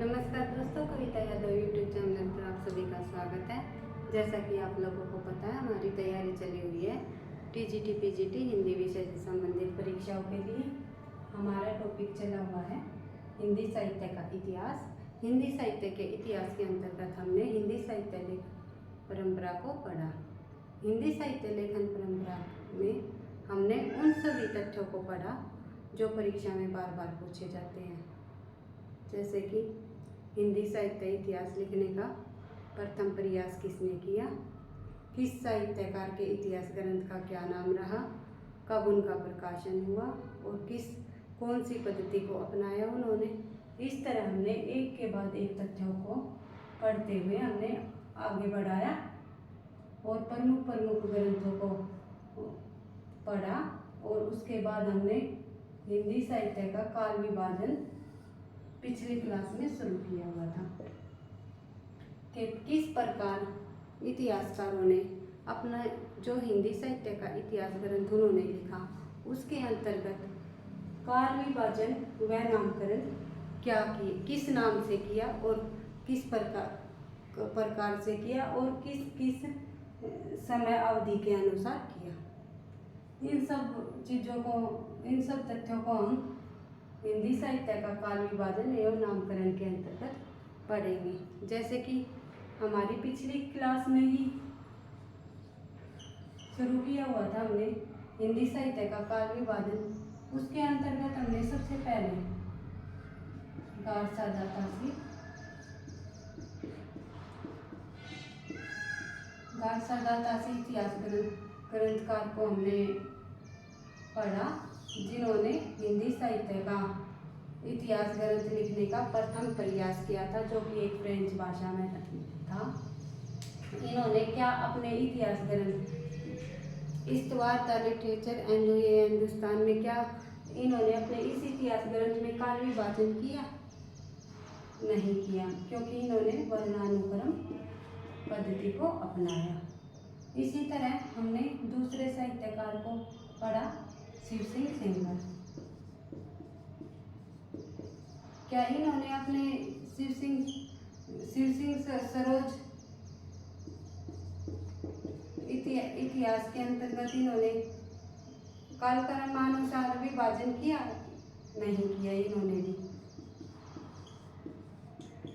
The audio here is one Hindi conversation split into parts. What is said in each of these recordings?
नमस्कार दोस्तों, कविता यादव यूट्यूब चैनल पर आप सभी का स्वागत है। जैसा कि आप लोगों को पता है, हमारी तैयारी चली हुई है टीजीटी पीजीटी हिंदी विषय से संबंधित परीक्षाओं के लिए। हमारा टॉपिक चला हुआ है हिंदी साहित्य का इतिहास। हिंदी साहित्य के इतिहास के अंतर्गत हमने हिंदी साहित्य लेखन परंपरा को पढ़ा। हिंदी साहित्य लेखन परंपरा में हमने उन सभी तथ्यों को पढ़ा जो परीक्षा में बार बार पूछे जाते हैं, जैसे कि हिंदी साहित्य इतिहास लिखने का प्रथम प्रयास किसने किया, किस साहित्यकार के इतिहास ग्रंथ का क्या नाम रहा, कब उनका प्रकाशन हुआ और कौन सी पद्धति को अपनाया उन्होंने। इस तरह हमने एक के बाद एक तथ्यों को पढ़ते हुए हमने आगे बढ़ाया और प्रमुख ग्रंथों को पढ़ा। और उसके बाद हमने हिंदी साहित्य का काल विभाजन पिछली क्लास में शुरू किया हुआ था कि किस प्रकार इतिहासकारों ने अपना जो हिंदी साहित्य का इतिहास ग्रंथ उन्होंने लिखा, उसके अंतर्गत काल विभाजन व नामकरण क्या किए, किस नाम से किया और किस प्रकार से किया और किस समय अवधि के अनुसार किया। इन सब तथ्यों को हम हिंदी साहित्य का काल विभाजन एवं नामकरण के अंतर्गत पढ़ेंगे। जैसे कि हमारी पिछली क्लास में ही शुरू किया हुआ था हमने हिंदी साहित्य का काल विभाजन। उसके अंतर्गत हमने सबसे पहले गारसा दातासी इतिहास ग्रंथकार को हमने पढ़ा, जिन्होंने हिंदी साहित्य का इतिहास ग्रंथ लिखने का प्रथम प्रयास किया था, जो कि एक फ्रेंच भाषा में था। इन्होंने क्या अपने इतिहास ग्रंथ इस्तवार द लिटरेचर एंड हिंदुस्तान में क्या इन्होंने अपने इस इतिहास ग्रंथ में काल विभाजन किया? नहीं किया, क्योंकि इन्होंने वर्णानुक्रम पद्धति को अपनाया। इसी तरह हमने दूसरे साहित्यकार को पढ़ा, शिव सिंह सेंगर। क्या इन्होंने अपने शिव सिंह सरोज इतिहास के अंतर्गत इन्होंने कालक्रमानुसार विभाजन किया? नहीं किया इन्होंने भी,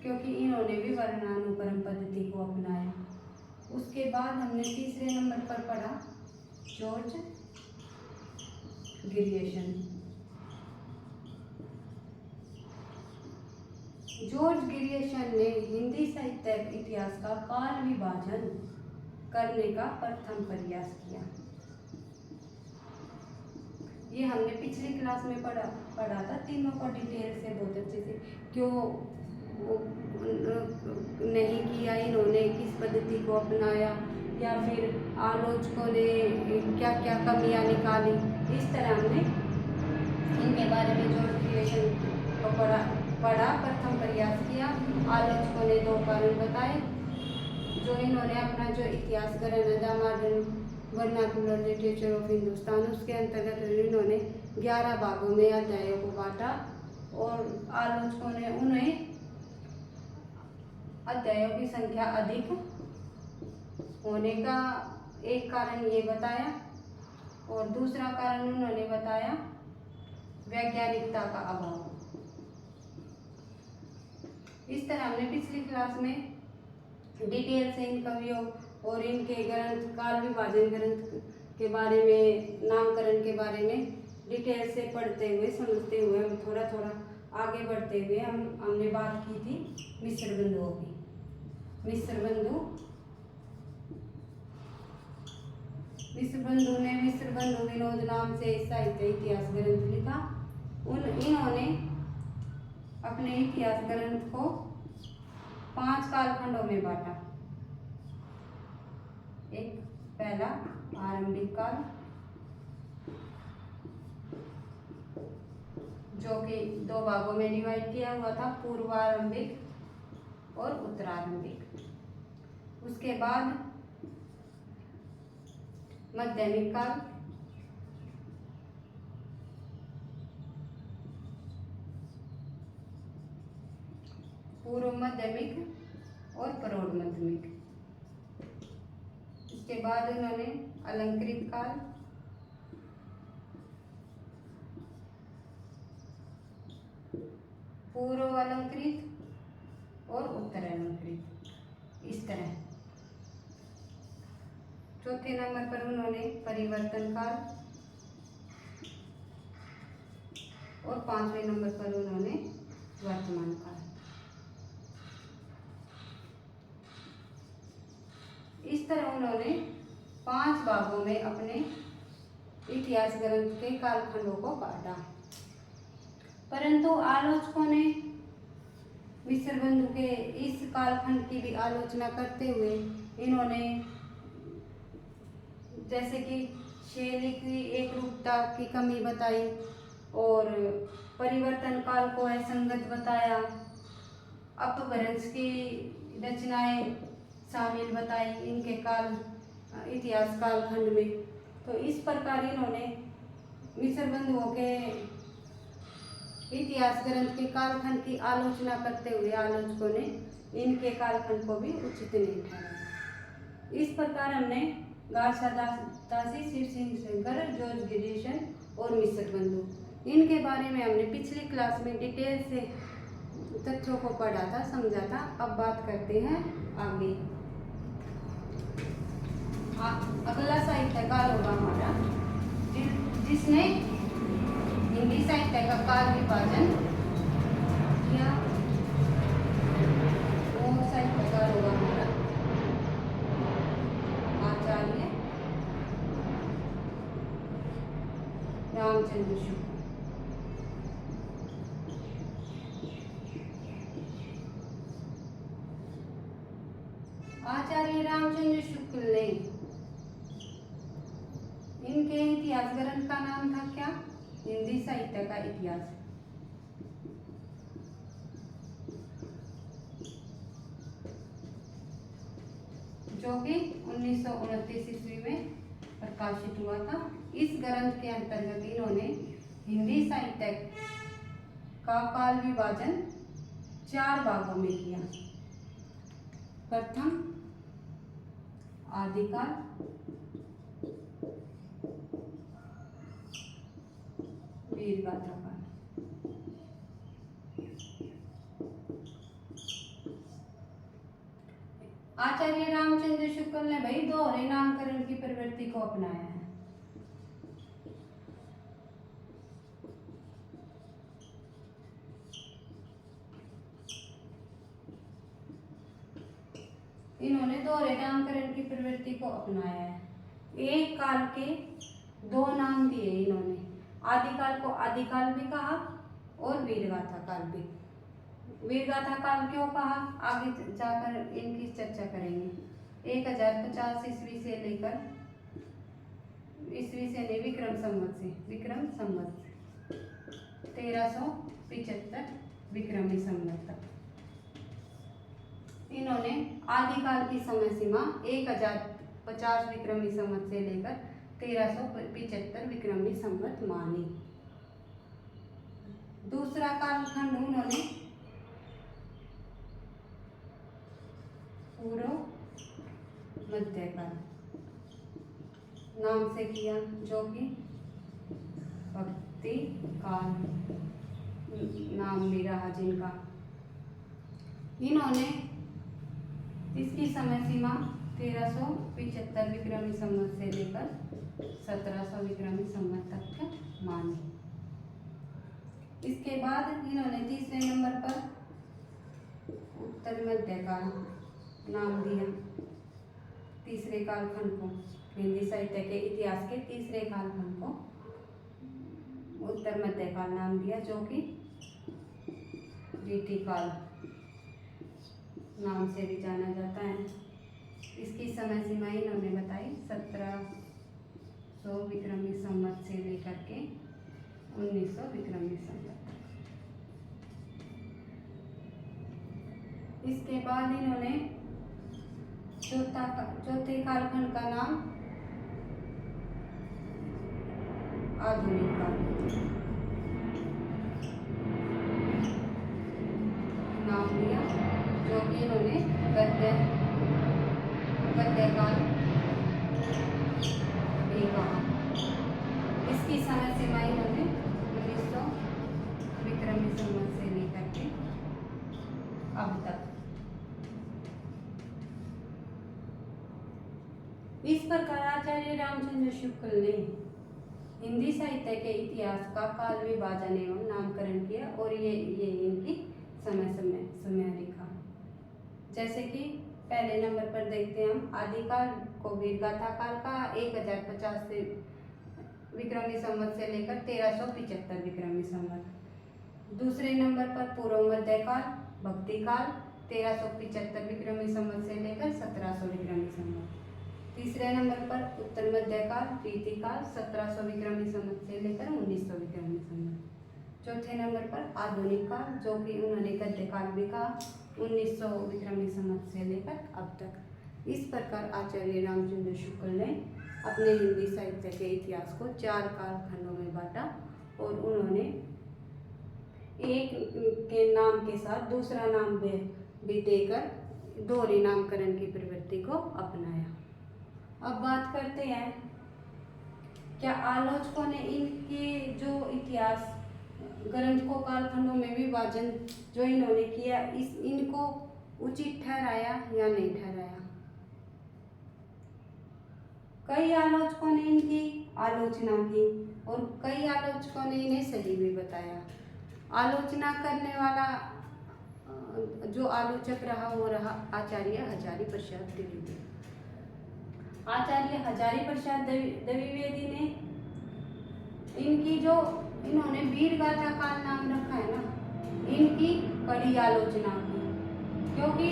क्योंकि इन्होंने भी वर्णानुक्रम पद्धति को अपनाया। उसके बाद हमने तीसरे नंबर पर पढ़ा जॉर्ज ग्रियर्सन। जॉर्ज ग्रियर्सन ने हिंदी साहित्य इतिहास का काल विभाजन करने का प्रथम प्रयास किया। ये हमने पिछली क्लास में पढ़ा था। तीनों को डिटेल से बहुत अच्छे से क्यों नहीं किया इन्होंने, किस पद्धति को अपनाया, या फिर आलोचकों ने क्या क्या कमियां निकाली। इस तरह हमने इनके बारे में जॉर्ज ग्रियर्सन को पढ़ा, प्रथम प्रयास किया। आलोचकों ने 2 कारण बताए जो इन्होंने अपना जो इतिहास ग्रंथ the modern vernacular literature of Hindustan, उसके अंतर्गत इन्होंने 11 भागों में अध्यायों को बांटा और आलोचकों ने उन्हें अध्यायों की संख्या अधिक होने का एक कारण ये बताया, और दूसरा कारण उन्होंने बताया वैज्ञानिकता का अभाव। इस तरह हमने पिछली क्लास में डिटेल से इन कवियों और इनके ग्रंथ, काल विभाजन ग्रंथ के बारे में, नामकरण के बारे में डिटेल से पढ़ते हुए, समझते हुए, थोड़ा थोड़ा आगे बढ़ते हुए हमने बात की थी मिश्र बंधुओं की। मिश्र बंधु विनोद नाम से साहित्य इतिहास ग्रंथ लिखा। इन्होंने अपने इतिहास ग्रंथ को 5 कालखंडों में बांटा। एक पहला आरंभिक काल, जो कि 2 भागों में डिवाइड किया हुआ था, पूर्वारंभिक और उत्तरारंभिक। उसके बाद माध्यमिक काल, पूर्व माध्यमिक और प्रौढ़ माध्यमिक। इसके बाद उन्होंने अलंकृत काल, पूर्व अलंकृत और उत्तर अलंकृत, इस तरह। चौथे नंबर पर उन्होंने परिवर्तन काल और 5वें नंबर पर उन्होंने वर्तमान काल। इस तरह उन्होंने 5 भागों में अपने इतिहास ग्रंथ के कालखंडों को बांटा। परंतु आलोचकों ने मिस्र बंधु के इस कालखंड की भी आलोचना करते हुए इन्होंने जैसे कि शैली की एक रूपता की कमी बताई और परिवर्तन काल को असंगत बताया, अपभ्रंश की रचनाएं शामिल बताई इनके काल इतिहास कालखंड में। तो इस प्रकार इन्होंने मिस्र बंधुओं के इतिहास ग्रंथ के कालखंड की आलोचना करते हुए आलोचकों ने इनके कालखंड को भी उचित नहीं ठहराया। इस प्रकार हमने गारसा दासी, शिव सिंह शंकर, जॉर्ज गिरीशन और मिस्र बंधु इनके बारे में हमने पिछली क्लास में डिटेल से तथ्यों को पढ़ा था, समझा था। अब बात करते हैं आगे। अगला साहित्यकार होगा हमारा जिसने हिंदी साहित्य का काल विभाजन किया, वो साहित्यकार होगा हमारा आचार्य रामचंद्र शुक्ल। आचार्य रामचंद्र शुक्ल ने इनके इतिहास ग्रंथ का नाम था क्या? हिंदी साहित्य का इतिहास। जो कि 1929 ईस्वी में प्रकाशित हुआ था। इस ग्रंथ के अंतर्गत इन्होंने हिंदी साहित्य का काल विभाजन 4 भागों में किया। प्रथम आदिकाल, वीरगाथा काल। आचार्य रामचंद्र शुक्ल ने भाई दोहरे नामकरण की प्रवृत्ति को अपनाया है। इन्होंने दोहरे नामकरण की प्रवृत्ति को अपनाया है। एक काल के 2 नाम दिए इन्होंने। आदिकाल को आदिकाल भी कहा और वीरगाथा काल भी। वीरगाथा काल क्यों कहा, आगे जाकर इनकी चर्चा करेंगे। 1050 ईस्वी से लेकर ईस्वी से नहीं विक्रम संवत 1375 विक्रमी संवत तक इन्होंने आदिकाल की समय सीमा 1050 विक्रमी संवत से लेकर 1375 विक्रमी संवत मानी। दूसरा कालखंड उन्होंने पूर्व मध्यकाल नाम से किया, जो कि भक्ति काल नाम भी रहा जिनका। इन्होंने इसकी समय सीमा 1375 विक्रमी संवत से लेकर 1700 विक्रमी संवत तक मानी। इसके बाद इन्होंने तीसरे नंबर पर उत्तर मध्यकाल नाम दिया। तीसरे कालखंड को, हिंदी साहित्य के इतिहास के तीसरे कालखंड को उत्तर मध्यकाल नाम दिया, जो कि रीति काल नाम से भी जाना जाता है। इसकी समय सीमा इन्होंने बताई 1700 विक्रमी संवत से लेकर के 1900 विक्रमी संवत। इसके बाद इन्होंने चौथे कालखंड का नाम आधुनिक काल नाम दिया। इन्होंने गद्यकाल भी कहा। इसकी समय सीमा इन्होंने 1900 विक्रमी संवत से लेकर के अब तक। इस प्रकार आचार्य रामचंद्र शुक्ल ने हिंदी साहित्य के इतिहास का काल विभाजन एवं नामकरण किया और ये इनकी समय रेखा। जैसे कि पहले नंबर पर देखते हैं हम आदिकाल को वीरगाथा काल का 1050 से विक्रमी संवत से लेकर 1375 विक्रमी संवत। दूसरे नंबर पर पूर्व मध्यकाल भक्ति काल 1375 विक्रमी संवत से लेकर 1700 विक्रमी संवत। तीसरे नंबर पर उत्तर मध्यकाल प्रीतिकाल 1700 विक्रमी संवत से लेकर 1900 विक्रमी संवत। चौथे नंबर पर आधुनिक काल, जो कि उन्होंने गद्यकाल भी कहा, 1900 विक्रमी संवत से लेकर अब तक। इस प्रकार आचार्य रामचंद्र शुक्ल ने अपने हिंदी साहित्य के इतिहास को 4 कालखंडों में बांटा और उन्होंने एक के नाम के साथ दूसरा नाम भी देकर दोहरी नामकरण की प्रवृत्ति को अपनाया। अब बात करते हैं क्या आलोचकों ने इनके जो इतिहास ग्रंथ को कालखंडों में विभाजन जो इन्होंने किया इनको उचित ठहराया या नहीं ठहराया। कई आलोचकों ने इनकी आलोचना की और कई आलोचकों ने इन्हें सही भी बताया। आलोचना करने वाला जो आलोचक रहा वो रहा आचार्य हजारी प्रसाद द्विवेदी। आचार्य हजारी प्रसाद द्विवेदी ने इनकी जो इन्होंने वीरगाथा काल नाम रखा है ना, इनकी कड़ी आलोचना की, क्योंकि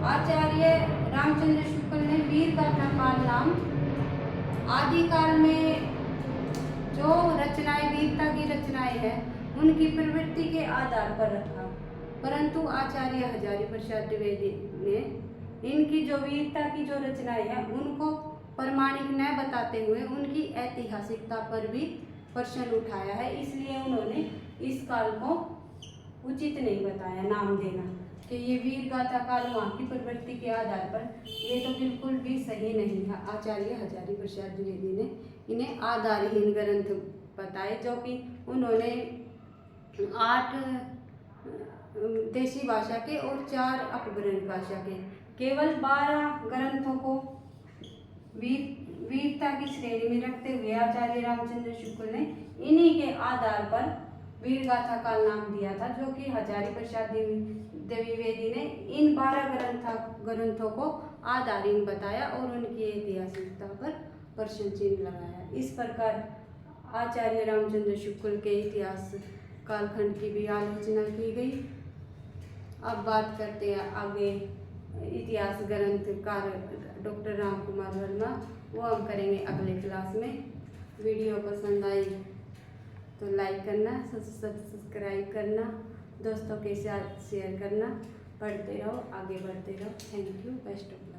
आचार्य रामचंद्र शुक्ल ने वीरगाथा काल नाम आदिकाल में जो रचनाएं वीरता की रचनाएं हैं उनकी प्रवृत्ति के आधार पर रखा, परंतु आचार्य हजारी प्रसाद द्विवेदी ने इनकी जो वीरता की जो रचनाएं हैं उनको प्रमाणिक न बताते हुए उनकी ऐतिहासिकता पर भी प्रश्न उठाया है। इसलिए उन्होंने इस काल को उचित नहीं बताया नाम देना कि ये वीरगाथा काल वहाँ की प्रवृत्ति के आधार पर, ये तो बिल्कुल भी सही नहीं है। आचार्य हजारी प्रसाद द्विवेदी ने इन्हें आधारहीन ग्रंथ बताए, जो कि उन्होंने 8 देशी भाषा के और 4 अपभ्रंश भाषा के केवल 12 ग्रंथों को वीरता की श्रेणी में रखते हुए आचार्य रामचंद्र शुक्ल ने इन्हीं के आधार पर वीरगाथा काल नाम दिया था, जो कि हजारी प्रसाद द्विवेदी ने इन 12 ग्रंथों को आधारहीन बताया और उनकी ऐतिहासिकता पर प्रश्न चिन्ह लगाया। इस प्रकार आचार्य रामचंद्र शुक्ल के इतिहास कालखंड की भी आलोचना की गई। अब बात करते हैं आगे इतिहास ग्रंथकार डॉक्टर राम कुमार वर्मा, वो हम करेंगे अगले क्लास में। वीडियो पसंद आई तो लाइक करना, सब्सक्राइब करना, दोस्तों के साथ शेयर करना। पढ़ते रहो, आगे बढ़ते रहो। Thank you, best of luck.